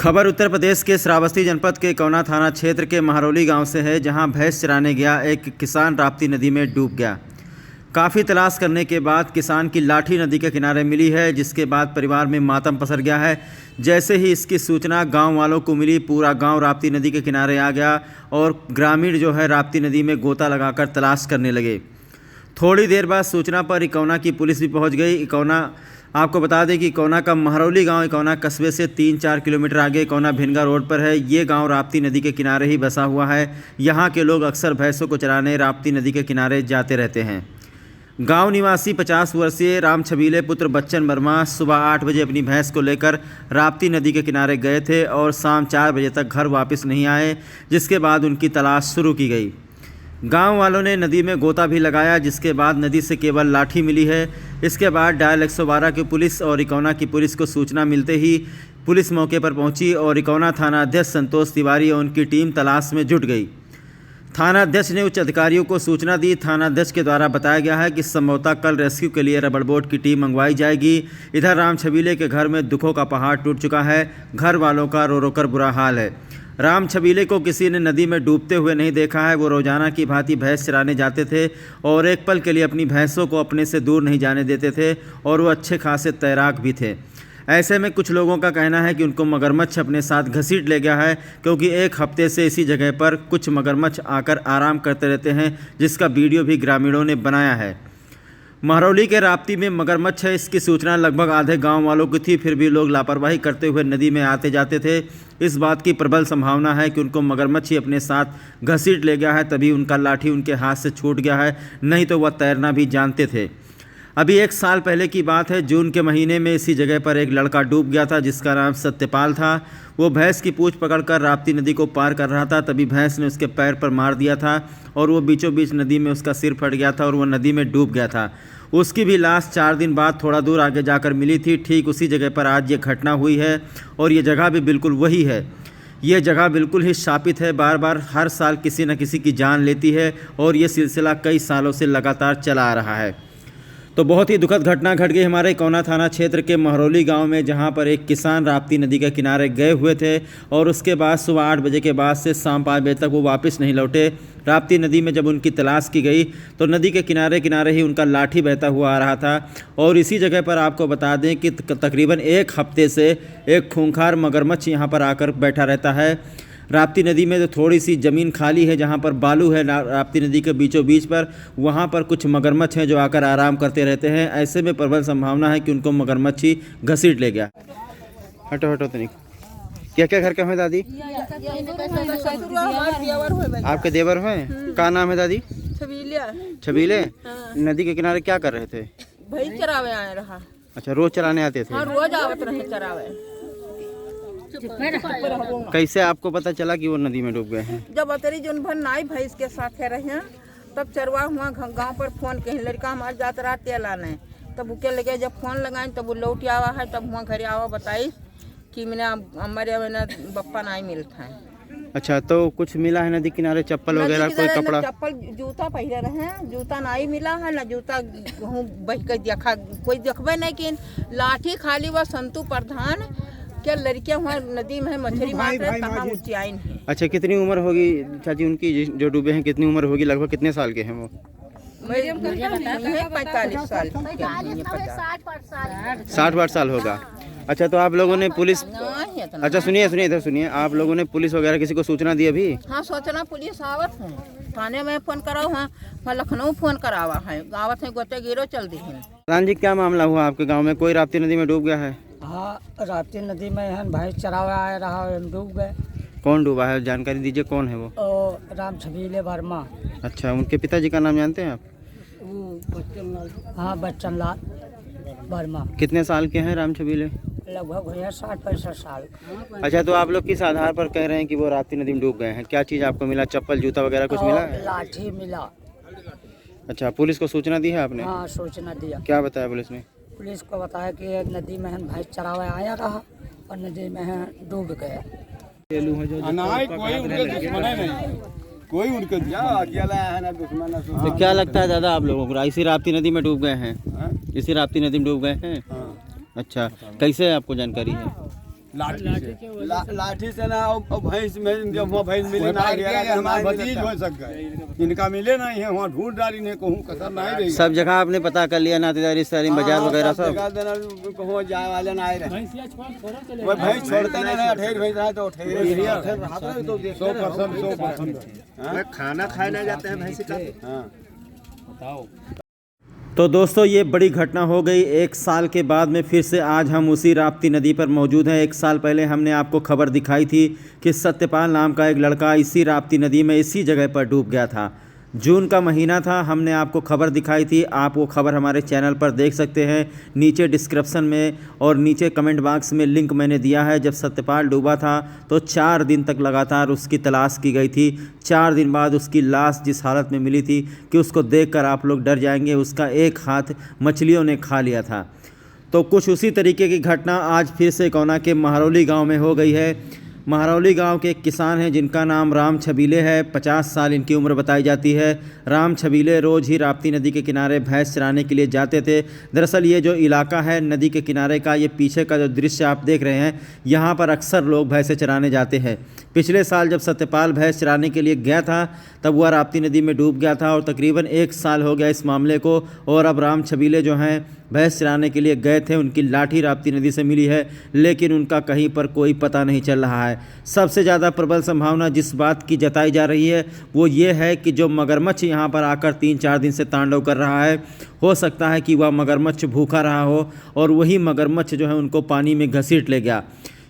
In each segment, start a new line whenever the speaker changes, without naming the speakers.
खबर उत्तर प्रदेश के श्रावस्ती जनपद के कौना थाना क्षेत्र के महरौली गांव से है, जहां भैंस चराने गया एक किसान राप्ती नदी में डूब गया। काफ़ी तलाश करने के बाद किसान की लाठी नदी के किनारे मिली है, जिसके बाद परिवार में मातम पसर गया है। जैसे ही इसकी सूचना गांव वालों को मिली, पूरा गांव राप्ती नदी के किनारे आ गया और ग्रामीण जो है राप्ती नदी में गोता लगाकर तलाश करने लगे। थोड़ी देर बाद सूचना पर इकौना की पुलिस भी पहुंच गई। इकौना आपको बता दें कि इकौना का महरौली गांव इकौना कस्बे से 3-4 किलोमीटर आगे इकौना भिनगा रोड पर है। ये गांव राप्ती नदी के किनारे ही बसा हुआ है। यहां के लोग अक्सर भैंसों को चराने राप्ती नदी के किनारे जाते रहते हैं। गांव निवासी 50 वर्षीय राम छबीले पुत्र बच्चन वर्मा सुबह 8 बजे अपनी भैंस को लेकर राप्ती नदी के किनारे गए थे और शाम 4 बजे तक घर वापस नहीं आए, जिसके बाद उनकी तलाश शुरू की गई। गांव वालों ने नदी में गोता भी लगाया, जिसके बाद नदी से केवल लाठी मिली है। इसके बाद डायल 112 की पुलिस और इकौना की पुलिस को सूचना मिलते ही पुलिस मौके पर पहुंची और इकौना थाना अध्यक्ष संतोष तिवारी और उनकी टीम तलाश में जुट गई। थाना अध्यक्ष ने उच्च अधिकारियों को सूचना दी। थाना अध्यक्ष के द्वारा बताया गया है कि संभवतः कल रेस्क्यू के लिए रबड़ बोट की टीम मंगवाई जाएगी। इधर राम छबीले के घर में दुखों का पहाड़ टूट चुका है। घर वालों का रो रो कर बुरा हाल है। राम छबीले को किसी ने नदी में डूबते हुए नहीं देखा है। वो रोजाना की भांति भैंस चराने जाते थे और एक पल के लिए अपनी भैंसों को अपने से दूर नहीं जाने देते थे और वो अच्छे खासे तैराक भी थे। ऐसे में कुछ लोगों का कहना है कि उनको मगरमच्छ अपने साथ घसीट ले गया है, क्योंकि एक हफ्ते से इसी जगह पर कुछ मगरमच्छ आकर आराम करते रहते हैं, जिसका वीडियो भी ग्रामीणों ने बनाया है। महरौली के राप्ती में मगरमच्छ है, इसकी सूचना लगभग आधे गांव वालों की थी, फिर भी लोग लापरवाही करते हुए नदी में आते जाते थे। इस बात की प्रबल संभावना है कि उनको मगरमच्छ ही अपने साथ घसीट ले गया है, तभी उनका लाठी उनके हाथ से छूट गया है, नहीं तो वह तैरना भी जानते थे। अभी 1 साल पहले की बात है। जून के महीने में इसी जगह पर एक लड़का डूब गया था, जिसका नाम सत्यपाल था। वो भैंस की पूंछ पकड़कर राप्ती नदी को पार कर रहा था, तभी भैंस ने उसके पैर पर मार दिया था और वो बीचों बीच नदी में उसका सिर फट गया था और वो नदी में डूब गया था। उसकी भी लाश 4 दिन बाद थोड़ा दूर आगे जाकर मिली थी। ठीक उसी जगह पर आज ये घटना हुई है और ये जगह भी बिल्कुल वही है। ये जगह बिल्कुल ही शापित है, बार बार हर साल किसी न किसी की जान लेती है और ये सिलसिला कई सालों से लगातार चला आ रहा है। तो बहुत ही दुखद घटना घट गई हमारे इकौना थाना क्षेत्र के महरौली गांव में, जहां पर एक किसान राप्ती नदी के किनारे गए हुए थे और उसके बाद सुबह 8 बजे के बाद से शाम 5 बजे तक वो वापस नहीं लौटे। राप्ती नदी में जब उनकी तलाश की गई तो नदी के किनारे किनारे ही उनका लाठी बहता हुआ आ रहा था और इसी जगह पर आपको बता दें कि तकरीबन 1 हफ्ते से एक खूंखार मगरमच्छ यहाँ पर आकर बैठा रहता है। राप्ती नदी में तो थोड़ी सी ज़मीन खाली है, जहाँ पर बालू है राप्ती नदी के बीचों बीच पर, वहाँ पर कुछ मगरमच्छ हैं जो आकर आराम करते रहते हैं। ऐसे में प्रबल संभावना है कि उनको मगरमच्छ ही घसीट ले गया। हटो हटो तो नहीं। क्या क्या घर के हैं दादी? आपके देवर हैं? क्या नाम है दादी? छबीले। नदी के किनारे क्या कर रहे थे?
भैंस चरावे आए रहा।
अच्छा, रोज चराने आते थे?
हाँ, रोज आवत रहे चरावे।
कैसे आपको पता चला कि वो नदी में डूब गए हैं?
जब अतरी जोन भर नाई भैंस के साथ रहे तब चरवा हुआ गांव पर फोन कहीं लड़का हमारे जात रहा तेल आने, तब उके लगे जब फोन लगाए तब वो लौट आवा है, तब हुआ घरे आवा बताई कि मैंने हमारे बप्पा नहीं मिलता है।
अच्छा, तो कुछ मिला है नदी किनारे? चप्पल वगैरह, कोई कपड़ा?
चप्पल जूता पहले रहे, जूता नहीं मिला है ना, जूता बह के देखा कोई देखबे नहीं कि लाठी खाली वह संतु प्रधान क्या लड़कियां वहाँ नदी में मछली मार रहे कहाँ ऊंचाई है।
अच्छा, कितनी उम्र होगी चाची उनकी जो डूबे हैं? कितनी उम्र होगी? लगभग कितने साल के हैं वो?
45 साल।
60 साल होगा। अच्छा, तो आप लोगों ने पुलिस, अच्छा सुनिए सुनिए इधर सुनिए, आप लोगों ने पुलिस वगैरह किसी को सूचना दी अभी?
हाँ, सोचना पुलिस आवत है, थाने में फोन कराओ है, लखनऊ फोन करावा है, आवत है, गोते गिरो चल दी है।
राम जी, क्या मामला हुआ आपके गाँव में? कोई राप्ती नदी में डूब गया है?
हाँ, राप्ती नदी में भैंस चरावा आया रहा, हम डूब गए।
कौन डूबा है? जानकारी दीजिए, कौन है वो?
राम छबीले वर्मा।
अच्छा, उनके पिताजी का नाम जानते हैं आप?
हाँ, बच्चन लाल वर्मा।
कितने साल के हैं राम छबीले?
लगभग हुए 60-65 साल।
अच्छा, तो आप लोग किस आधार पर कह रहे हैं कि वो राप्ती नदी में डूब गए हैं? क्या चीज़ आपको मिला? चप्पल, जूता वगैरह कुछ मिला है?
लाठी मिला।
अच्छा, पुलिस को सूचना दी है आपने?
हाँ, सूचना दिया।
क्या बताया पुलिस ने?
पुलिस को बताया कि नदी में भैंस चरावा आया रहा और नदी में डूब गया।
कोई उनके अकेला है ना, दुश्मन है।
तो क्या लगता है दादा आप लोगों को? इसी राप्ती नदी में डूब गए हैं? इसी राप्ती नदी में डूब गए हैं? अच्छा, कैसे आपको जानकारी है?
लाठी से लाठी से ना और भैंस में जब वहाँ भैंस मिले ना हमारे भतीज हो सक गए इनका मिले नहीं है वहाँ ढूंढ डाली ने कहूँ कसर नहीं रही
सब जगह आपने पता कर लिया, नातेदारी रिश्तेदारी बाजार वगैरह सब?
कहूँ जाए वाले ना आए रहे वो भैंस छोड़ते नहीं ना ठेर भैंस है तो ठेर तो 100%
खाना खाने जाते हैं भैंस का।
हाँ
तो दोस्तों ये बड़ी घटना हो गई 1 साल के बाद में। फिर से आज हम उसी राप्ती नदी पर मौजूद हैं। 1 साल पहले हमने आपको खबर दिखाई थी कि सत्यपाल नाम का एक लड़का इसी राप्ती नदी में इसी जगह पर डूब गया था। जून का महीना था, हमने आपको खबर दिखाई थी। आप वो खबर हमारे चैनल पर देख सकते हैं, नीचे डिस्क्रिप्शन में और नीचे कमेंट बॉक्स में लिंक मैंने दिया है। जब सत्यपाल डूबा था तो 4 दिन तक लगातार उसकी तलाश की गई थी। 4 दिन बाद उसकी लाश जिस हालत में मिली थी कि उसको देखकर आप लोग डर जाएंगे, उसका एक हाथ मछलियों ने खा लिया था। तो कुछ उसी तरीके की घटना आज फिर से कोना के महरौली गाँव में हो गई है। महरौली गांव के एक किसान हैं जिनका नाम राम छबीले है। 50 साल इनकी उम्र बताई जाती है। राम छबीले रोज़ ही राप्ती नदी के किनारे भैंस चराने के लिए जाते थे। दरअसल ये जो इलाका है नदी के किनारे का, ये पीछे का जो दृश्य आप देख रहे हैं, यहाँ पर अक्सर लोग भैंसें चराने जाते हैं। पिछले साल जब सत्यपाल भैंस चराने के लिए गया था तब वह राप्ती नदी में डूब गया था और तकरीबन 1 साल हो गया इस मामले को। और अब राम छबीले जो हैं भैंस चराने के लिए गए थे, उनकी लाठी राप्ती नदी से मिली है, लेकिन उनका कहीं पर कोई पता नहीं चल रहा है। सबसे ज़्यादा प्रबल संभावना जिस बात की जताई जा रही है वो ये है कि जो मगरमच्छ यहाँ पर आकर 3-4 दिन से तांडव कर रहा है, हो सकता है कि वह मगरमच्छ भूखा रहा हो और वही मगरमच्छ जो है उनको पानी में घसीट ले गया।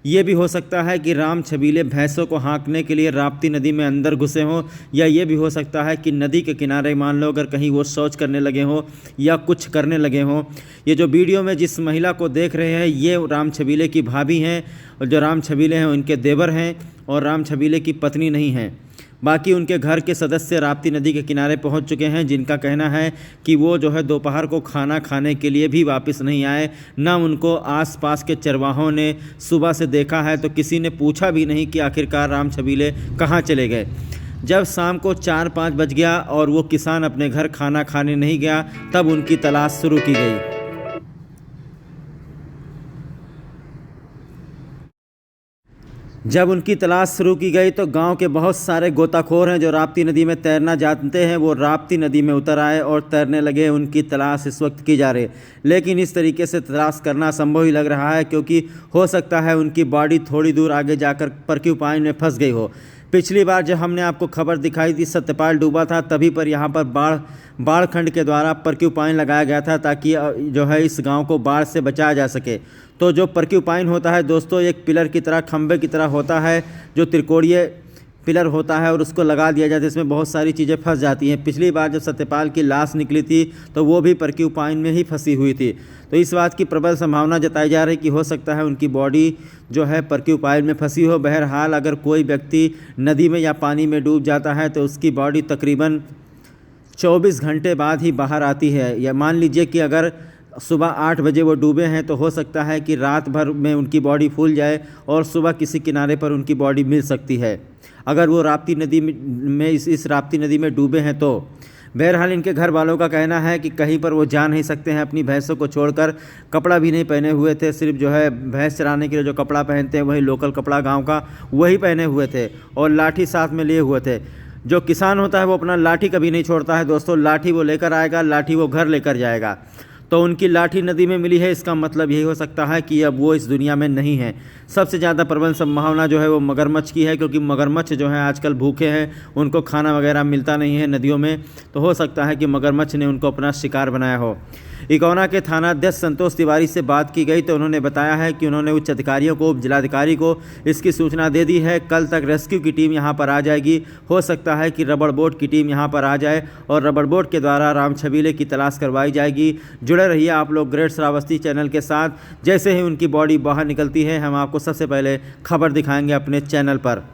ये भी हो सकता है कि राम छबीले भैंसों को हाँकने के लिए राप्ती नदी में अंदर घुसे हों, या ये भी हो सकता है कि नदी के किनारे मान लो अगर कहीं वो शौच करने लगे हों या कुछ करने लगे हों। ये जो वीडियो में जिस महिला को देख रहे हैं ये राम छबीले की भाभी हैं, और जो राम छबीले हैं उनके देवर हैं और राम छबीले की पत्नी नहीं हैं। बाकी उनके घर के सदस्य राप्ती नदी के किनारे पहुंच चुके हैं, जिनका कहना है कि वो जो है दोपहर को खाना खाने के लिए भी वापस नहीं आए। ना उनको आसपास के चरवाहों ने सुबह से देखा है, तो किसी ने पूछा भी नहीं कि आखिरकार राम छबीले कहाँ चले गए। जब शाम को 4-5 बज गया और वो किसान अपने घर खाना खाने नहीं गया, तब उनकी तलाश शुरू की गई। जब उनकी तलाश शुरू की गई तो गांव के बहुत सारे गोताखोर हैं जो राप्ती नदी में तैरना जानते हैं, वो राप्ती नदी में उतर आए और तैरने लगे। उनकी तलाश इस वक्त की जा रही है, लेकिन इस तरीके से तलाश करना असंभव ही लग रहा है, क्योंकि हो सकता है उनकी बॉडी थोड़ी दूर आगे जाकर पर्क्यूपाइन में फंस गई हो। पिछली बार जब हमने आपको खबर दिखाई थी सत्यपाल डूबा था, तभी पर यहाँ पर बाढ़ खंड के द्वारा पर्क्यूपाइन लगाया गया था ताकि जो है इस गांव को बाढ़ से बचाया जा सके। तो जो पर्क्यूपाइन होता है दोस्तों, एक पिलर की तरह, खंबे की तरह होता है, जो त्रिकोणीय पिलर होता है और उसको लगा दिया जाता है। इसमें बहुत सारी चीज़ें फंस जाती हैं। पिछली बार जब सत्यपाल की लाश निकली थी तो वो भी पर्क्यूपाइन में ही फंसी हुई थी। तो इस बात की प्रबल संभावना जताई जा रही है कि हो सकता है उनकी बॉडी जो है पर्क्यूपाइन में फंसी हो। बहरहाल अगर कोई व्यक्ति नदी में या पानी में डूब जाता है तो उसकी बॉडी तकरीबन 24 घंटे बाद ही बाहर आती है। या मान लीजिए कि अगर सुबह 8 बजे वो डूबे हैं तो हो सकता है कि रात भर में उनकी बॉडी फूल जाए और सुबह किसी किनारे पर उनकी बॉडी मिल सकती है, अगर वो राप्ती नदी में इस राप्ती नदी में डूबे हैं तो। बहरहाल इनके घर वालों का कहना है कि कहीं पर वो जा नहीं सकते हैं अपनी भैंसों को छोड़कर। कपड़ा भी नहीं पहने हुए थे, सिर्फ जो है भैंस चराने के लिए जो कपड़ा पहनते हैं वही लोकल कपड़ा गाँव का वही पहने हुए थे और लाठी साथ में लिए हुए थे। जो किसान होता है वो अपना लाठी कभी नहीं छोड़ता है दोस्तों, लाठी वो लेकर आएगा, लाठी वो घर लेकर जाएगा। तो उनकी लाठी नदी में मिली है, इसका मतलब यही हो सकता है कि अब वो इस दुनिया में नहीं है। सबसे ज़्यादा प्रबल संभावना जो है वो मगरमच्छ की है, क्योंकि मगरमच्छ जो है आजकल भूखे हैं, उनको खाना वगैरह मिलता नहीं है नदियों में, तो हो सकता है कि मगरमच्छ ने उनको अपना शिकार बनाया हो। इकौना के थानाध्यक्ष संतोष तिवारी से बात की गई तो उन्होंने बताया है कि उन्होंने उच्च अधिकारियों को, जिलाधिकारी को इसकी सूचना दे दी है। कल तक रेस्क्यू की टीम यहाँ पर आ जाएगी। हो सकता है कि रबड़ बोट की टीम यहाँ पर आ जाए और रबड़ बोट के द्वारा राम छबीले की तलाश करवाई जाएगी। जुड़े रहिए आप लोग ग्रेट श्रावस्ती चैनल के साथ। जैसे ही उनकी बॉडी बाहर निकलती है हम आपको सबसे पहले खबर दिखाएंगे अपने चैनल पर।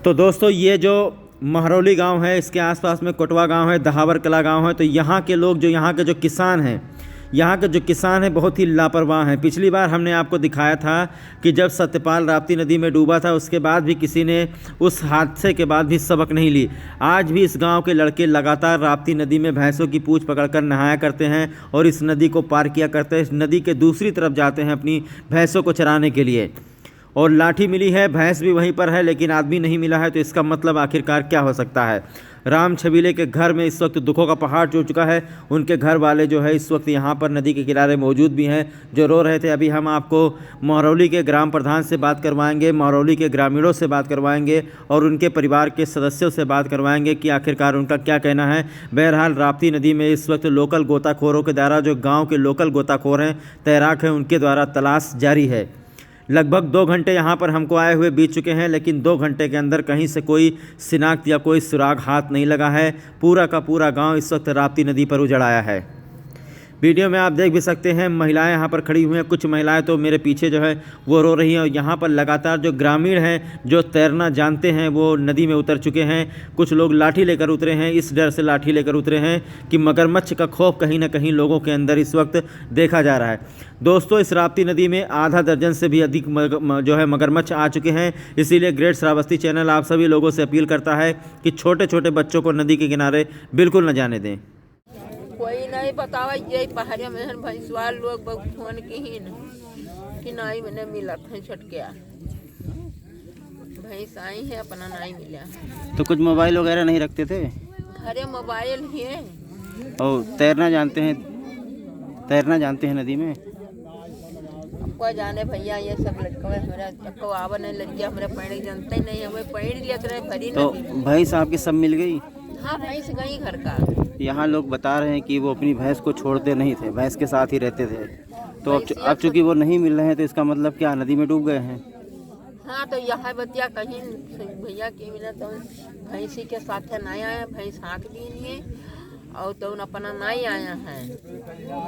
तो दोस्तों ये जो महरौली गांव है, इसके आसपास में कोटवा गांव है, दहावर कला गांव है। तो यहाँ के लोग, जो यहाँ के जो किसान हैं, यहाँ के जो किसान हैं बहुत ही लापरवाह हैं। पिछली बार हमने आपको दिखाया था कि जब सत्यपाल राप्ती नदी में डूबा था उसके बाद भी किसी ने उस हादसे के बाद भी सबक नहीं ली। आज भी इस गांव के लड़के लगातार राप्ती नदी में भैंसों की पूंछ पकड़कर नहाया करते हैं और इस नदी को पार किया करते हैं। इस नदी के दूसरी तरफ जाते हैं अपनी भैंसों को चराने के लिए। और लाठी मिली है, भैंस भी वहीं पर है, लेकिन आदमी नहीं मिला है। तो इसका मतलब आखिरकार क्या हो सकता है? राम छबीले के घर में इस वक्त दुखों का पहाड़ टूट चुका है। उनके घर वाले जो है इस वक्त यहाँ पर नदी के किनारे मौजूद भी हैं, जो रो रहे थे। अभी हम आपको महरौली के ग्राम प्रधान से बात करवाएंगे, महरौली के ग्रामीणों से बात करवाएंगे और उनके परिवार के सदस्यों से बात करवाएंगे कि आखिरकार उनका क्या कहना है। बहरहाल राप्ती नदी में इस वक्त लोकल गोताखोरों के द्वारा, जो गाँव के लोकल गोताखोर हैं, तैराक हैं, उनके द्वारा तलाश जारी है। लगभग 2 घंटे यहाँ पर हमको आए हुए बीत चुके हैं, लेकिन 2 घंटे के अंदर कहीं से कोई शिनाख्त या कोई सुराग हाथ नहीं लगा है। पूरा का पूरा गांव इस वक्त राप्ती नदी पर उजड़ आया है। वीडियो में आप देख भी सकते हैं, महिलाएं यहाँ पर खड़ी हुई हैं। कुछ महिलाएं तो मेरे पीछे जो है वो रो रही हैं और यहाँ पर लगातार जो ग्रामीण हैं, जो तैरना जानते हैं, वो नदी में उतर चुके हैं। कुछ लोग लाठी लेकर उतरे हैं, इस डर से लाठी लेकर उतरे हैं कि मगरमच्छ का खौफ कहीं ना कहीं लोगों के अंदर इस वक्त देखा जा रहा है। दोस्तों, इस राप्ती नदी में आधा दर्जन से भी अधिक जो है मगरमच्छ आ चुके हैं। इसीलिए ग्रेट श्रावस्ती चैनल आप सभी लोगों से अपील करता है कि छोटे छोटे बच्चों को नदी के किनारे बिल्कुल न जाने दें।
कोई नहीं बतावा, ये पहाड़िया में भैंसवाल लोग बहुत फोन की ही कि नहीं मैंने मिला था छटकिया भैंस आई है, अपना नहीं मिला।
तो कुछ मोबाइल वगैरह नहीं रखते थे?
घरे मोबाइल ही है।
और तैरना जानते हैं नदी में?
आपको जाने भैया, ये सब लड़का मेरा चक्को आवा नहीं, लड़किया हमारे पैर जानते ही नहीं, हमें पैर लिया तो भरी
तो भैंस आपकी सब मिल गई?
हाँ, भैंस गई घर का।
यहाँ लोग बता रहे हैं कि वो अपनी भैंस को छोड़ते नहीं थे, भैंस के साथ ही रहते थे। तो अब चूंकि वो नहीं मिल रहे हैं तो इसका मतलब क्या, नदी में डूब गए हैं?
हाँ, तो यहाँ बतिया कहीं भैया के मिला तो भैंसी के साथ नहीं आया, भैंस हाँक भी नहीं है और तो अपना नहीं आया है।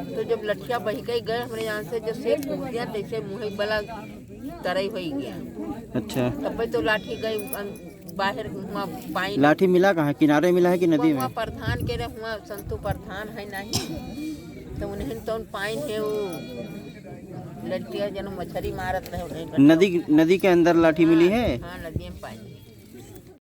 तो जब लठिया बह गए हमारे यहाँ से, जो सेब टूट गया जैसे मुँह वाला तरह हो गया। अच्छा, तब तो लाठी गई बाहर पानी।
लाठी मिला कहाँ, किनारे मिला है कि नदी में?
प्रधान के हुआ संतु प्रधान है नहीं, तो उन्हें तो पानी है वो लड़कियां जन मछली मारत रहे।
नदी के अंदर लाठी मिली है?
हाँ, नदी में पानी।